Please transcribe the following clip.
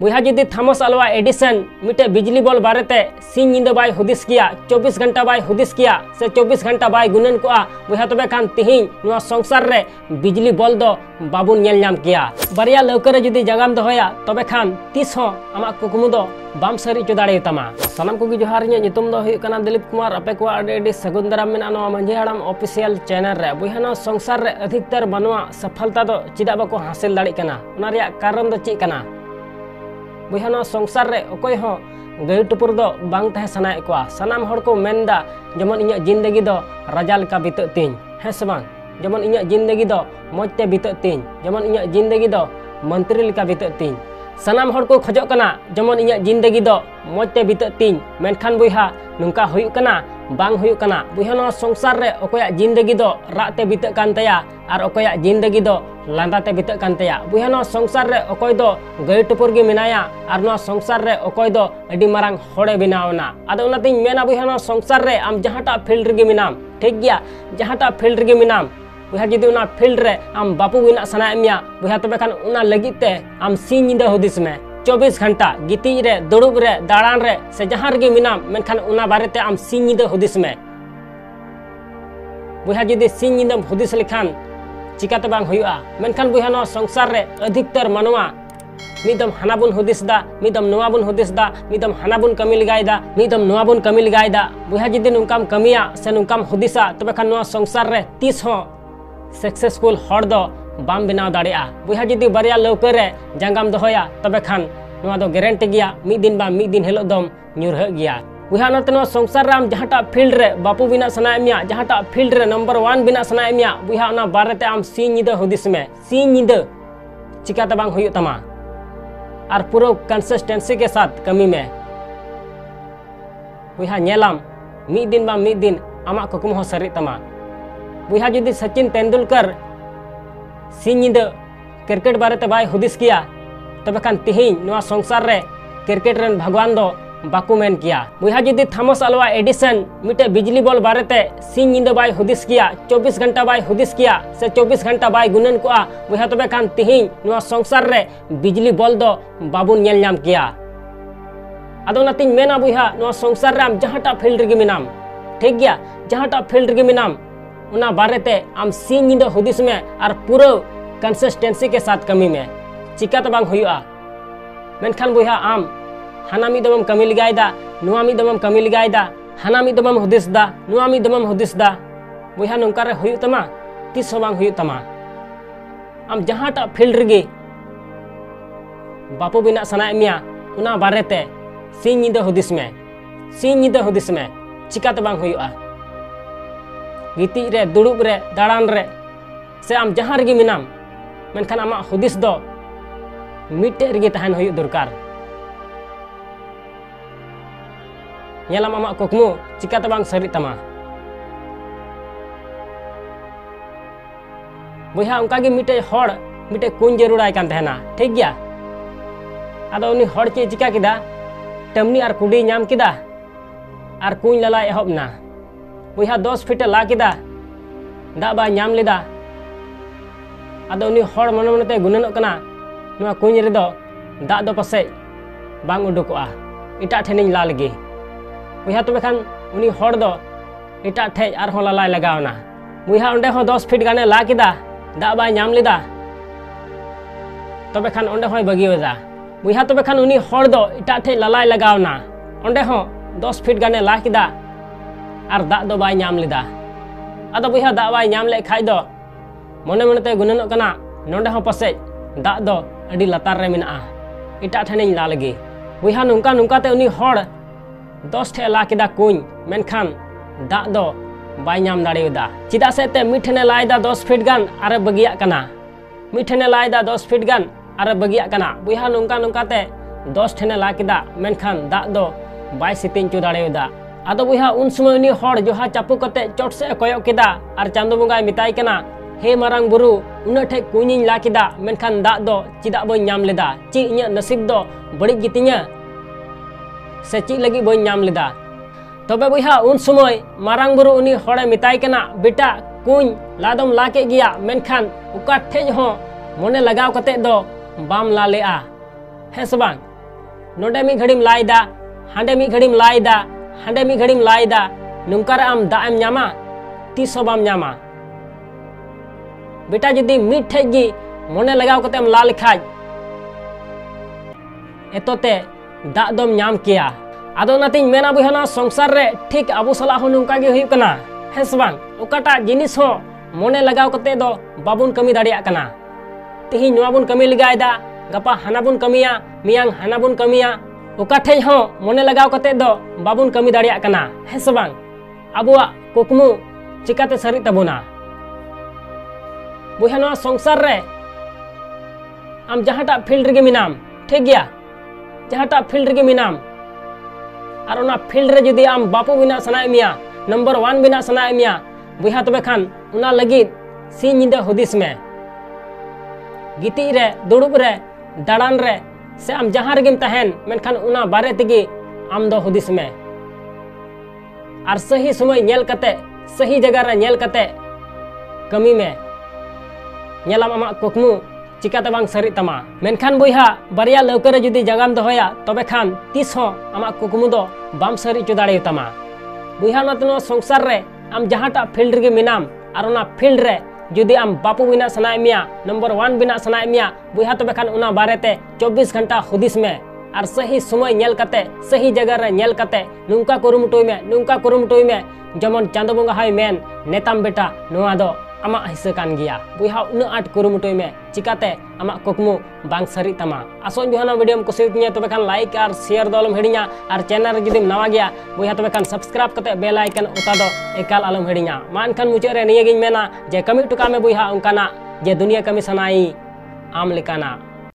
बुहा जुदी Thomas Alva Edison मिटे बिजली ball बारेते Singh निंदा बाय हुदिस किया 24 घंटा बाय हुदिस किया से 24 घंटा बाय गुनन को बुहा तबे खान तिहिं नुआ संसार रे बिजली बॉल दो बाबुन नेल नाम किया बारिया लौकर जुदी जगाम दोया तबे खान तीस हो आमा कुकुमु दो बाम सरी चो दाड़े तमा सनम को जोहार इᱧᱟᱹᱜ ᱧᱩᱛᱩᱢ ᱫᱚ ᱦᱩᱭᱩᱜ ᱠᱟᱱᱟ ᱫᱤᱞᱤᱯ ᱠᱩᱢᱟᱨ ᱟᱯᱮ ᱠᱚ ᱟᱹᱰᱤ ᱥᱟᱹᱜᱩᱱ ᱫᱟᱨᱟᱢ ᱢᱮᱱᱟᱜᱼᱟ ᱱᱚᱣᱟ ᱢᱟᱹᱡᱷᱤ ᱦᱟᱲᱟᱢ ᱚᱯᱷᱤᱥᱤᱭᱟᱞ ᱪᱮᱱᱮᱞ ᱨᱮ ᱵᱚᱭᱦᱟ ᱱᱚᱣᱟ ᱥᱚᱝᱥᱟᱨ ᱨᱮ ᱚᱫᱷᱤᱠᱛᱚᱨ ᱢᱟᱱᱣᱟ ᱥᱚᱯᱷᱚᱞता ᱫᱚ ᱪᱮᱫᱟᱜ ᱵᱟᱠᱚ ᱦᱟᱥᱤᱞ ᱫᱟᱲᱮᱜ ᱠᱟᱱᱟ ᱚᱱᱟ ᱨᱮᱭᱟᱜ ᱠᱟᱨᱚᱱ ᱫᱚ ᱪᱮᱫ ᱠᱟᱱᱟ ᱵᱚᱭᱦᱟ ᱱᱚᱣᱟ ᱥᱚᱝᱥᱟᱨ ᱨᱮ ᱚᱠᱚᱭ ᱦᱚᱸ ᱜᱟᱹᱭ ᱴᱩᱯᱩᱨ ᱫᱚ ᱵᱟᱝ ᱛᱟᱦᱮᱸ ᱥᱟᱱᱟᱭᱮᱫ ᱠᱚᱣᱟ ᱥᱟᱱᱟᱢ ᱦᱚᱲ ᱠᱚ ᱢᱮᱱᱫᱟ ᱡᱮᱢᱚᱱ ᱤᱧᱟᱹᱜ ᱡᱤᱱᱫᱮᱜᱤ ᱫᱚ ᱨᱟᱡᱟ ᱞᱮᱠᱟ ᱵᱤᱛᱟᱹᱜ ᱛᱤᱧ ᱦᱮᱸ ᱥᱮ ᱵᱟᱝ ᱡᱮᱢᱚᱱ ᱤᱧᱟᱹᱜ ᱡᱤᱱᱫᱮᱜᱤ ᱫᱚ ᱢᱚᱡᱽ ᱛᱮ ᱵᱤᱛᱟᱹᱜ ᱛᱤᱧ ᱡᱮᱢᱚन ᱤᱧᱟᱹᱜ ᱡᱤᱱᱫᱮᱜᱤ ᱫᱚ मंत्री लेका बितक तीन सनाम हर को खोजो कना जमन इᱧᱟᱹᱜ जिंदगी दो मजते बितक तीन मेनखान बुहा नुका हुयुक कना बांग हुयुक कना बुहा नवा संसार रे अकोया जिंदगी दो राते बितक कान तया और अकोया जिंदगी दो लांदाते बितक कान तया बुहा नवा संसार रे अकोय दो गय टुपुर गे मिनाया और नवा संसार रे अकोय दो अडी मारांग होड़े बिनावना आदो उनातिन मेना बुहा नवा संसार रे आम जहाटा फील्ड रे मिनाम ठीक गया जहाटा फील्ड रे मिनाम बुहा जुदी उना फील्ड रे आम बापू बिना सनाए मिया बुहा तबे खान उना लगिते आम सिंह निंदा हुदिस में 24 घंटा गितिज रे दुड़ुब रे दाड़ान रे से जहां रे मिनाम मेनखान उना बारेते आम सिंह निंदा हुदिस में बुहा जुदी सिंह निंदा हुदिस लेखान चिकाते बांग हुयुआ मेनखान बुहा नो संसार रे अधिकतर मानवा मिदम हानाबुन हुदिसदा मिदम नोवाबुन हुदिसदा मिदम हानाबुन कमी लगायदा मिदम नोवाबुन कमी लगायदा बुहा जुदी नुकाम कमिया से नुकाम हुदिसा तबे खान नो संसार रे 30 हो सक्सेसफुल हर दो बाम बनाव दाड़ेआ बुहा जुदी बारिया लौकर रे जंगाम दोया तबे खान नुआ दो गारंटी गया मिद दिन हेलो दम न्यूरह गया बुहा नते नो संसार राम जहाटा फील्ड रे बापू बिना सनाए मिया जहाटा फील्ड रे नंबर 1 बिना सनाए मिया बुहा ना बारेते आम सिंह निदा हुदिस में सिंह निदा चिकाते बांग हुयु तमा और पूरा कंसिस्टेंसी के साथ कमी में बुहा नेलाम मिद दिन आमा कुकुम हो सरी तमा बुहा जुदी सचिन तेंदुलकर सिंह निदा क्रिकेट बारेते बाय हुदिस किया तबे खान तिहिं नवा संसार रे क्रिकेट रन भगवान दो बाकू मेन किया बुहा जुदी थॉमस अल्वा एडिसन मिटे बिजली बॉल बारेते सिंह निदा बाय हुदिस किया 24 घंटा बाय हुदिस किया से 24 घंटा बाय गुनन को बुहा तबे खान तिहिं नवा संसार रे बिजली बॉल दो बाबुन नेल नाम किया आदो नातिन मेना बुहा नवा संसार रे आम जहाटा फील्ड रे मिनाम ठीक गया जहाटा फील्ड रे मिनाम उना बारेते आम सिंह निंदा हुदिस में और पूरा कंसिस्टेंसी के साथ कमी में चिकाते बांग हुयुआ मेनखान बुहा आम हाना मिदम कमी लगायदा नुआ मिदम कमी लगायदा हाना मिदम हुदिसदा नुआ मिदम हुदिसदा बुहा नुका रे हुयु तमा तीस बांग हुयु तमा आम जहाटा फील्ड रे बापू बिना सनाए मिया उना बारेते सिंह निंदा हुदिस में चिकाते बांग हुयुआ गितिज रे दुड़ुब रे दाड़ान रे से आम जहां रे मिनाम मेनखान आमा हुदिस दो मिटे रे तहन हुयु दरकार नेलाम आमा कुकमु चिकाते बांग सरी तमा बुहा उनका गे मिटे हड़ मिटे कुन जरूराय कान तहना ठीक गया आदो उनी हड़ चे चिका किदा टमनी और कुडी नाम किदा और कुन लला एहबना बुहा 10 फीट ला किदा दा बा नाम लेदा आदो उनी हड़ मन मनते गुननोग कना नुआ कुन रे दो दा दो पासे बांग उडुकोआ इटा ठेनिñ ला लगे बुहा तबे खान उनी हड़ दो इटा ठे आर हो लालाय लगावना बुहा ओंडे हो 10 फीट गाने ला किदा दा बा नाम लेदा तबे खान ओंडे होय बगियोदा बुहा तबे खान उनी हड़ दो इटा ठे लालाय लगावना ओंडे हो 10 फीट गाने ला किदा और दा दो बाय नाम लेदा आदो बुहा दा बाय नाम ले खाय दो मने मनते गुननोग कना नोंडे हो पासे दा दो अडी लातार रे मिना इटा ठेनिñ ला लगे बुहा नुका नुकाते उनी हड़ 10 ठे ला किदा कुñ मेनखान दा दो बाय नाम दाड़ेदा चिदा से ते मिठने लायदा 10 फीट गान आरे बगिया कना मिठने लायदा 10 फीट गान आरे बगिया कना बुहा नुका नुकाते 10 ठेने ला किदा मेनखान दा दो बाय सितिñ चो दाड़ेदा आदो बुहा उन समय उनी हड़ जोहा चापू कते चोट से कयक केदा और चांदो बंगाय मिताय कना हे मारांग बुरु उना ठे कुñiñ ला किदा मेनखान दा दो चिदा बो नाम लेदा ची इña नसीब दो बड़ी गितिña से ची लगी बो नाम लेदा तबे बुहा उन समय मारांग बुरु उनी हड़े मिताय कना बेटा कुñ लादम ला के गया मेनखान उका ठेज हो मने लगाव कते दो बाम ला लेआ है से बांग नोडे मी घड़ीम लाइदा हांडे मी घड़ीम लाइदा हांडे मी घड़ीम लाइदा नुंकार आम दाएम न्यामा तीस बाम न्यामा बेटा जुदी मिट ठेगी मोने लगाव कते ला लेखाज एतोते दा दम न्याम किया आदो नातिन मेना बुहाना संसार रे ठीक आबो सला हो नुंका गे हुई कना है से बांग ओकाटा जिनिस हो मोने लगाव कते दो बाबुन कमी दाड़िया कना तिही नोआ बुन कमी लगायदा गपा हाना बुन कमिया मियांग हाना बुन कमिया ओका ठेज हो मोने लगाव कते दो बाबुन कमी दाड़िया कना है से बांग आबुआ कुकमु चिकाते सरी तबुना बुहा नोआ संसार रे आम जहाटा फील्ड रे मिनाम ठीक गया जहाटा फील्ड रे मिनाम और ओना फील्ड रे जुदी आम बापू बिना सनाय मिया नंबर 1 बिना सनाय मिया बुहा तबे खान उना लगी सी निंदा हुदिस में गिती रे दुड़ुब रे दाड़ान रे से आम जहां रेगिम तहन मेनखान उना बारे तेगी आम दो हुदिस में और सही समय नेल कते सही जगह रे नेल कते कमी में नेलाम आमा कुकमु चिकाते बांग सरी तमा मेनखान बुहा बारिया लौकर जुदी जगाम दोया तबे खान तीस हो आमा कुकमु दो बाम सरी चो दाड़े तमा बुहा नतनो संसार रे आम जहाटा फील्ड रे मिनाम और ओना फील्ड रे जुदी आम बापू बिना सनाय मिया नंबर 1 बिना सनाय मिया बुहा तबे खान उना बारेते 24 घंटा हुदिस में और सही समय नेल कते सही जगह रे नेल कते नुंका कुरुमुटुई में जमन चांदो बंगा हाय मेन नेताम बेटा नोआ दो आमा हिस्सा कान गया बुहा उना आट कुरुमुटुई में चिकाते आमा कुकमु बांग सरी तमा आसोन बुहाना वीडियो में कुसिया तबे खान लाइक और शेयर दलम हिड़िया और चैनल जुदी नवा गया बुहा तबे खान सब्सक्राइब कते बेल आइकन उता दो एकाल आलम हिड़िया मा एनखान मुचाद रे निया गिन मेना जे कमी टुका में बुहा उनकाना जे दुनिया कमी सनाई आम लेकाना